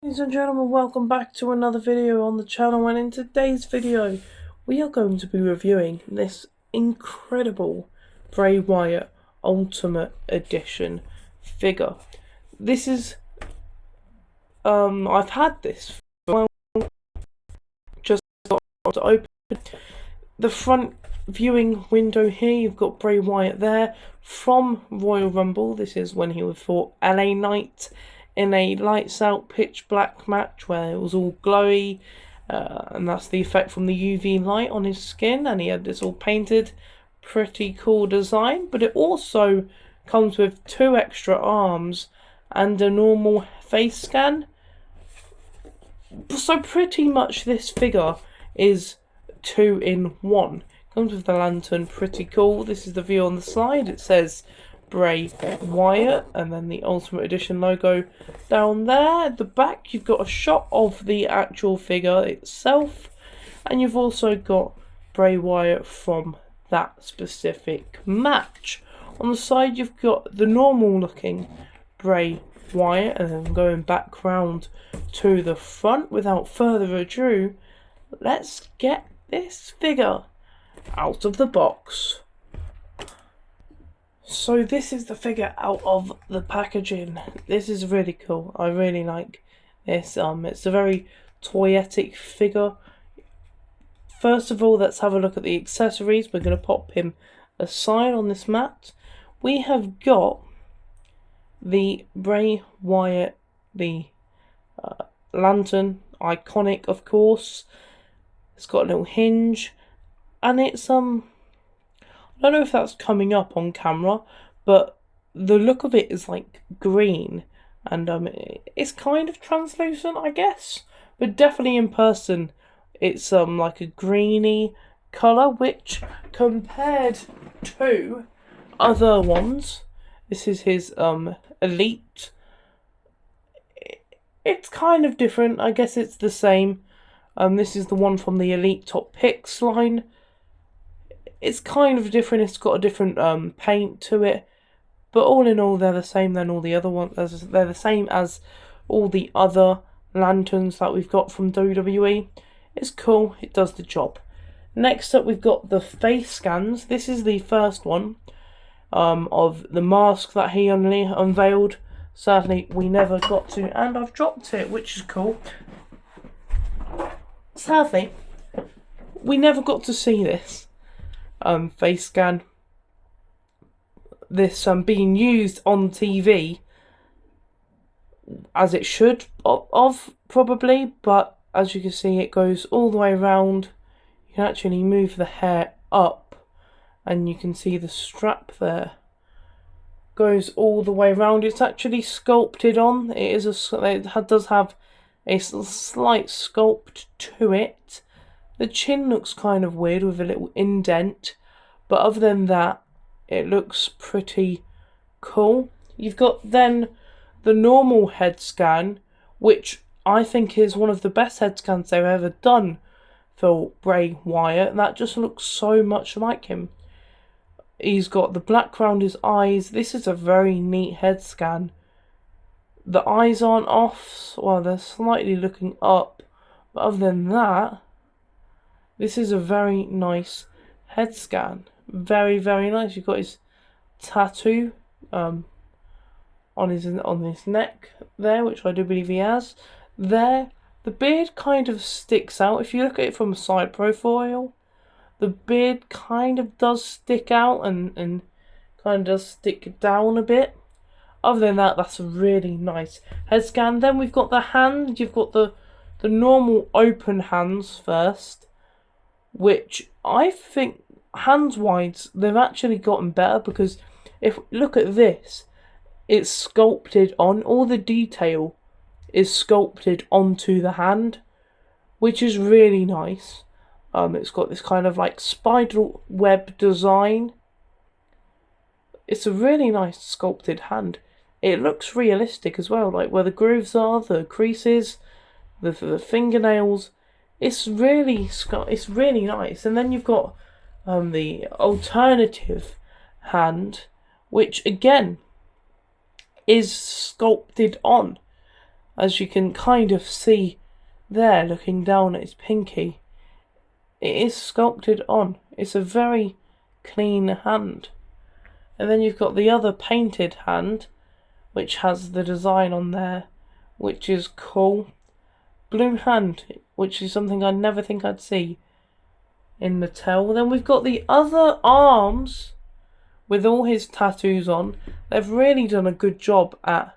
Ladies and gentlemen, welcome back to another video on the channel, and in today's video we are going to be reviewing this incredible Bray Wyatt Ultimate Edition figure. This is I've had this for just to open the front viewing window here. You've got Bray Wyatt there from Royal Rumble. This is when he was fought LA Knight in a lights out pitch black match where it was all glowy, and that's the effect from the UV light on his skin, and he had this all painted pretty cool design. But it also comes with 2 extra arms and a normal face scan, so pretty much this figure is 2 in 1. Comes with the lantern, pretty cool. This is the view on the side. It says Bray Wyatt, and then the Ultimate Edition logo down there. At the back you've got a shot of the actual figure itself, and you've also got Bray Wyatt from that specific match. On the side you've got the normal looking Bray Wyatt, and then going back round to the front. Without further ado, let's get this figure out of the box. So this is the figure out of the packaging. This is really cool. I really like this. It's a very toyetic figure. First of all, let's have a look at the accessories. We're going to pop him aside on this mat. We have got the Bray Wyatt, the lantern, iconic of course. It's got a little hinge, and it's I don't know if that's coming up on camera, but the look of it is like green, and it's kind of translucent, I guess, but definitely in person it's like a greeny colour, which compared to other ones, this is his Elite, it's kind of different. I guess it's the same. This is the one from the Elite Top Picks line. It's kind of different. It's got a different paint to it, but all in all, they're the same than all the other ones. They're the same as all the other lanterns that we've got from WWE. It's cool. It does the job. Next up, we've got the face scans. This is the first one of the mask that he unveiled. Sadly, we never got to, and I've dropped it, which is cool. Sadly, we never got to see this face scan. This being used on TV as it should of probably, but as you can see, it goes all the way around. You can actually move the hair up, and you can see the strap there goes all the way around. It's actually sculpted on. It does have a slight sculpt to it. The chin looks kind of weird with a little indent, but other than that, it looks pretty cool. You've got then the normal head scan, which I think is one of the best head scans they've ever done for Bray Wyatt. That just looks so much like him. He's got the black around his eyes. This is a very neat head scan. The eyes aren't off, well, they're slightly looking up, but other than that, this is a very nice head scan. Very, very nice. You've got his tattoo on his neck there, which I do believe he has. There, the beard kind of sticks out. If you look at it from a side profile, the beard kind of does stick out and kind of does stick down a bit. Other than that, that's a really nice head scan. Then we've got the hand. You've got the normal open hands first, which I think hands-wise they've actually gotten better, because if look at this, it's sculpted on, all the detail is sculpted onto the hand, which is really nice. It's got this kind of like spider web design. It's a really nice sculpted hand. It looks realistic as well, like where the grooves are, the creases, the fingernails. It's really nice. And then you've got the alternative hand, which again is sculpted on. as you can kind of see there, looking down at his pinky, it is sculpted on. It's a very clean hand. And then you've got the other painted hand, which has the design on there, which is cool. Blue hand, which is something I never think I'd see in Mattel. Then we've got the other arms with all his tattoos on. They've really done a good job at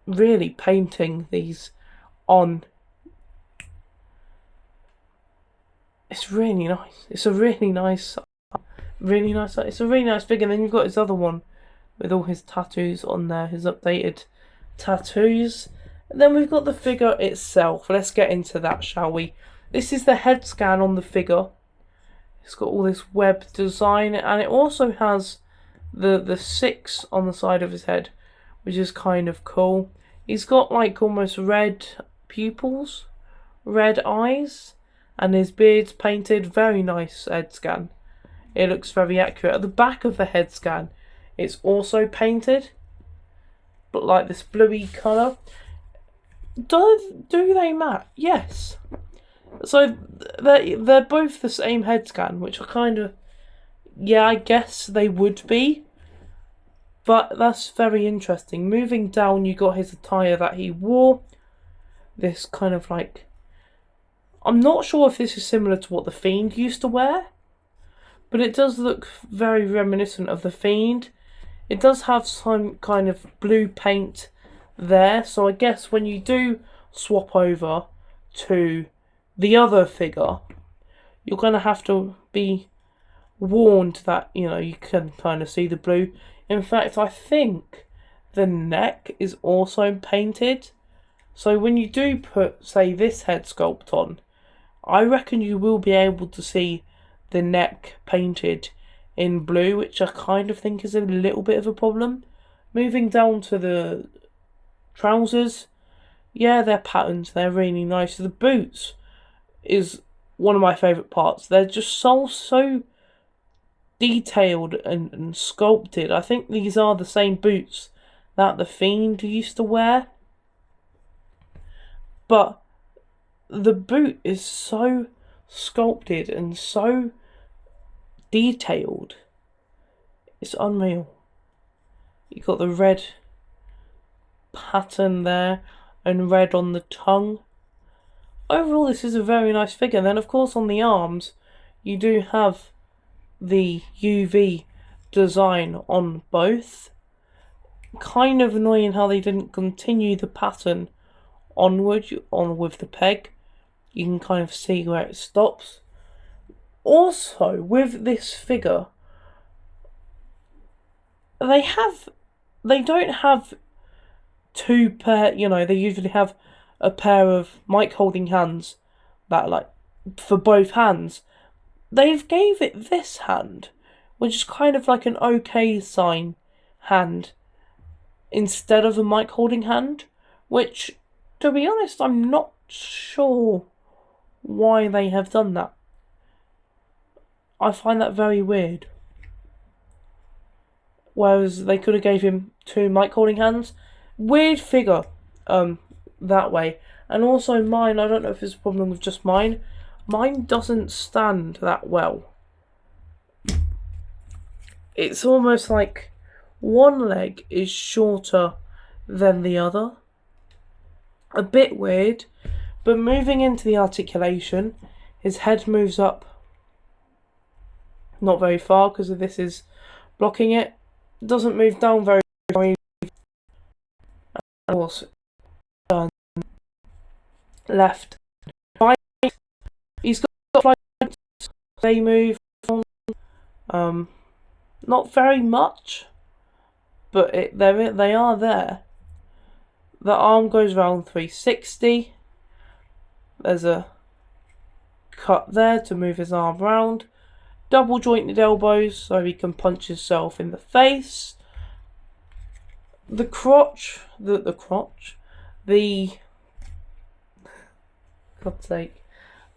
really painting these on. It's really nice. It's a really nice it's a really nice figure. And then you've got his other one with all his tattoos on there, his updated tattoos. And then we've got the figure itself. Let's get into that, shall we? This is the head scan on the figure. It's got all this web design, and it also has the 6 on the side of his head, which is kind of cool. He's got like almost red pupils, red eyes, and his beard's painted. Very nice head scan. It looks very accurate. At the back of the head scan, it's also painted, but like this bluey colour. Do they match? Yes. So they're both the same head scan, which are kind of, yeah, I guess they would be. But that's very interesting. Moving down, you got his attire that he wore. This kind of like, I'm not sure if this is similar to what the Fiend used to wear, but it does look very reminiscent of the Fiend. It does have some kind of blue paint there, so I guess when you do swap over to the other figure, you're going to have to be warned that, you know, you can kind of see the blue. In fact, I think the neck is also painted, so when you do put, say, this head sculpt on, I reckon you will be able to see the neck painted in blue, which I kind of think is a little bit of a problem. Moving down to the trousers, yeah, they're patterns, they're really nice. The boots is one of my favourite parts. They're just so detailed and sculpted. I think these are the same boots that the Fiend used to wear, but the boot is so sculpted and so detailed. It's unreal. You've got the red pattern there and red on the tongue. Overall, this is a very nice figure. Then, of course, on the arms, you do have the UV design on both. Kind of annoying how they didn't continue the pattern onward on with the peg. You can kind of see where it stops. Also, with this figure, they don't have two pair, you know, they usually have a pair of mic holding hands that like for both hands. They've gave it this hand, which is kind of like an OK sign hand instead of a mic holding hand, which, to be honest, I'm not sure why they have done that. I find that very weird. Whereas they could have gave him 2 mic holding hands. Weird figure, that way. And also mine, I don't know if it's a problem with just mine. Mine doesn't stand that well. It's almost like one leg is shorter than the other. A bit weird. But moving into the articulation, his head moves up not very far because of this is blocking it. It doesn't move down very far. Of course, turn left, right. He's got flights. They move on. Not very much, but they are there. The arm goes around 360. There's a cut there to move his arm round. Double jointed elbows so he can punch himself in the face. The crotch, God's sake.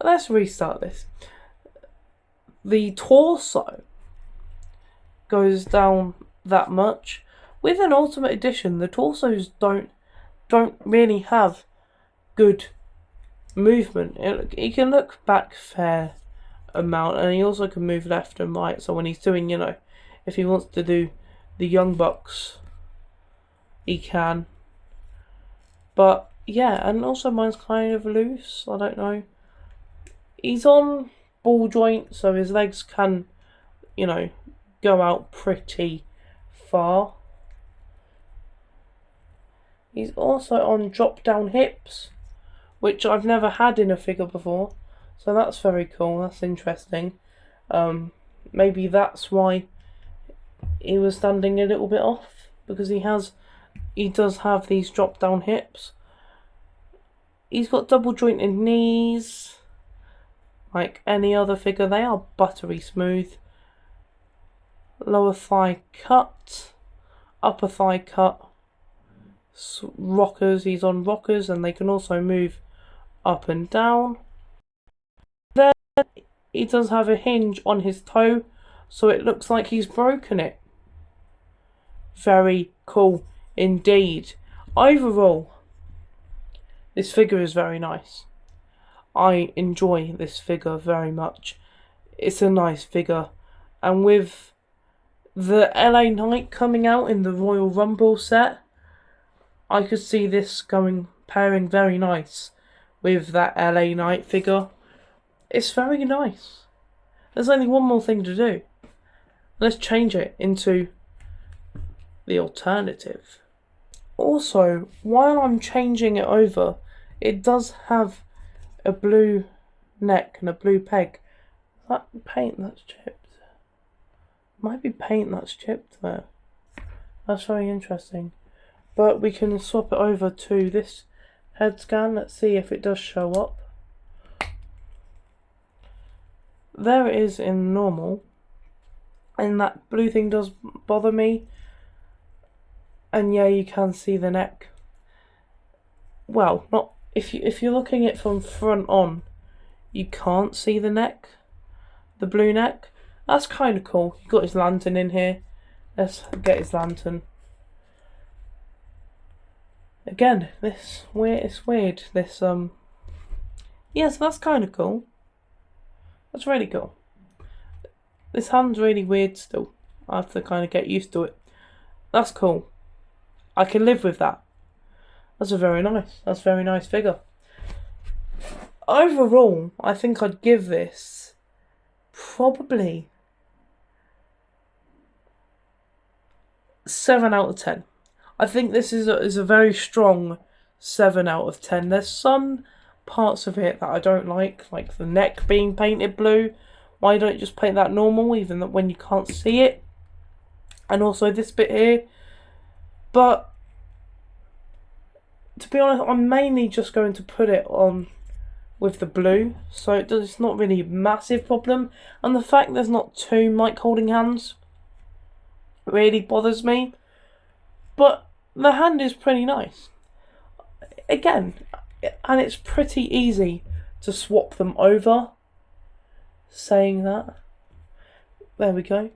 Let's restart this. The torso goes down that much. With an Ultimate Edition, the torsos don't don't really have good movement. He can look back fair amount, and he also can move left and right. So when he's doing, you know, if he wants to do the Young Bucks, he can. But yeah, and also mine's kind of loose. I don't know. He's on ball joint, so his legs can, you know, go out pretty far. He's also on drop down hips, which I've never had in a figure before. So that's very cool. That's interesting. Maybe that's why he was standing a little bit off, because he does have these drop down hips. He's got double jointed knees, like any other figure. They are buttery smooth. Lower thigh cut, upper thigh cut. Rockers, he's on rockers, and they can also move up and down. Then he does have a hinge on his toe, so it looks like he's broken it. Very cool indeed. Overall, this figure is very nice. I enjoy this figure very much. It's a nice figure, and with the LA Knight coming out in the Royal Rumble set, I could see this pairing very nice with that LA Knight figure. It's very nice. There's only one more thing to do. Let's change it into the alternative. Also, while I'm changing it over, it does have a blue neck and a blue peg. That paint that's chipped. Might be paint that's chipped there. That's very interesting. But we can swap it over to this head scan. Let's see if it does show up. There it is in normal. And that blue thing does bother me. And yeah, you can see the neck. Well, not if you're looking at it from front on, you can't see the neck. The blue neck. That's kind of cool. He got his lantern in here. Let's get his lantern. Again, it's weird. This yeah, so that's kind of cool. That's really cool. This hand's really weird still. I have to kind of get used to it. That's cool. I can live with that. That's very nice figure. Overall, I think I'd give this probably 7 out of 10. I think this is a very strong 7 out of 10. There's some parts of it that I don't like the neck being painted blue. Why don't you just paint that normal, even when you can't see it? And also this bit here. But to be honest, I'm mainly just going to put it on with the blue, so it's not really a massive problem. And the fact there's not 2 mic holding hands really bothers me. But the hand is pretty nice. Again, and it's pretty easy to swap them over. Saying that. There we go.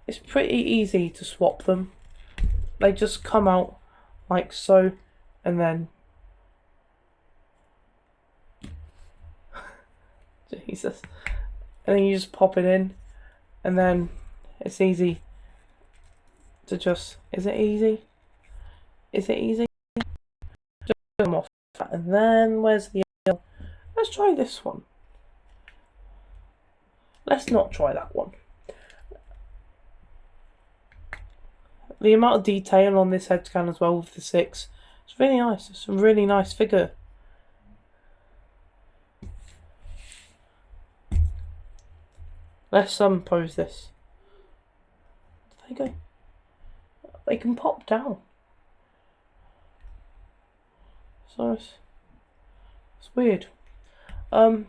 It's pretty easy to swap them. They just come out like so, and then Jesus. And then you just pop it in, and then it's easy to just, is it easy? Is it easy? Just put them off. And then where's the other? Let's try this one. Let's not try that one. The amount of detail on this head scan as well with the 6, it's really nice. It's a really nice figure. Let's pose this. There you go. They can pop down. So it's weird. The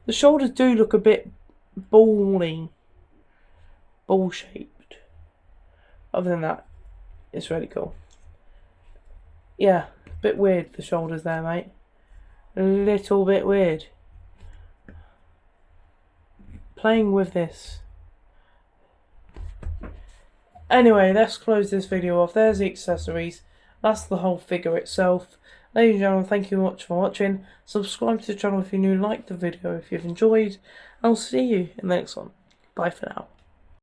shoulders do look a bit ball-shaped. Other than that, it's really cool. Yeah, a bit weird, the shoulders there, mate. A little bit weird. Playing with this Anyway, let's close this video off. There's the accessories. That's the whole figure itself. Ladies and gentlemen, thank you much for watching. Subscribe to the channel if you're new, like the video if you've enjoyed. I'll see you in the next one. Bye for now.